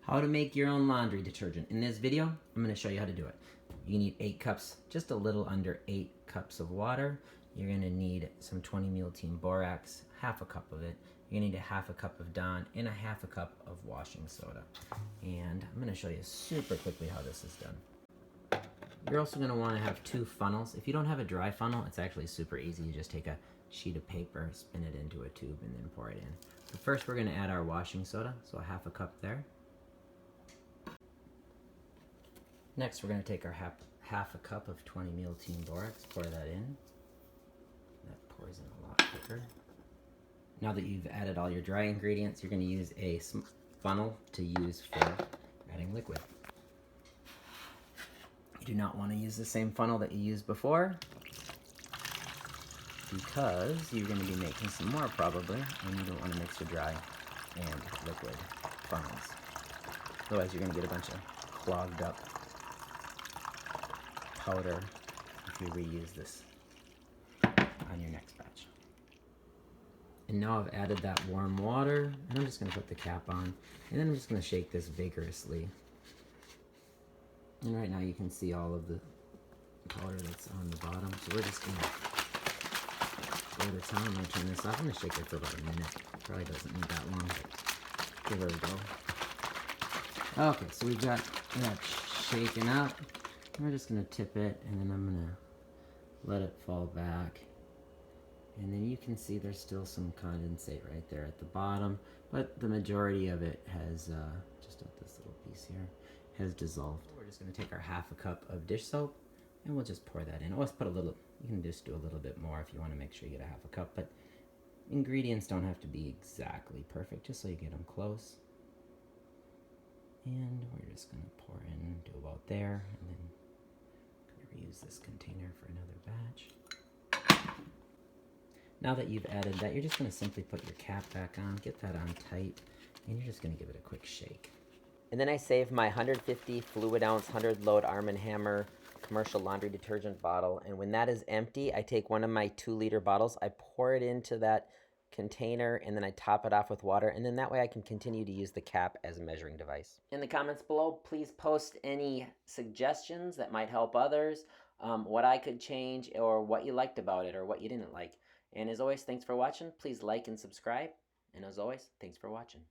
How to make your own laundry detergent. In this video, I'm going to show you how to do it. You need 8 cups, just a little under 8 cups of water. You're going to need some 20 ml team borax, half a cup of it. You're going to need a half a cup of Dawn and a half a cup of washing soda. And I'm going to show you super quickly how this is done. You're also going to want to have 2 funnels. If you don't have a dry funnel, it's actually super easy. You just take a sheet of paper, spin it into a tube, and then pour it in. But first we're going to add our washing soda, so a half a cup there. Next, we're going to take our half a cup of 20 ml team borax, pour that in. That pours in a lot quicker. Now that you've added all your dry ingredients, you're going to use a funnel to use for adding liquid. You do not want to use the same funnel that you used before, because you're going to be making some more probably, and you don't want to mix your dry and liquid funnels. Otherwise you're going to get a bunch of clogged up powder if you reuse this on your next batch. And now I've added that warm water, and I'm just going to put the cap on, and then I'm just going to shake this vigorously. And right now you can see all of the powder that's on the bottom, so we're just going to go to town. I'm going to turn this off. I'm going to shake it for about a minute. Probably doesn't need that long, but give it a go. Okay, so we've got that shaken up. We're just going to tip it, and then I'm going to let it fall back. And then you can see there's still some condensate right there at the bottom, but the majority of it has, just at this little piece here, has dissolved. We're just going to take our half a cup of dish soap, and we'll just pour that in. Let's put a little, you can just do a little bit more if you want to make sure you get a half a cup, but ingredients don't have to be exactly perfect, just so you get them close. And we're just going to pour in, do about there, and then reuse this container for another batch. Now that you've added that, you're just going to simply put your cap back on, get that on tight, and you're just going to give it a quick shake. And then I save my 150 fluid ounce 100 load Arm&Hammer commercial laundry detergent bottle, and when that is empty, I take one of my 2-liter bottles, I pour it into that container, and then I top it off with water, and then that way I can continue to use the cap as a measuring device. In the comments below, please post any suggestions that might help others, what I could change, or what you liked about it, or what you didn't like. And as always, thanks for watching. Please like and subscribe. And as always, thanks for watching.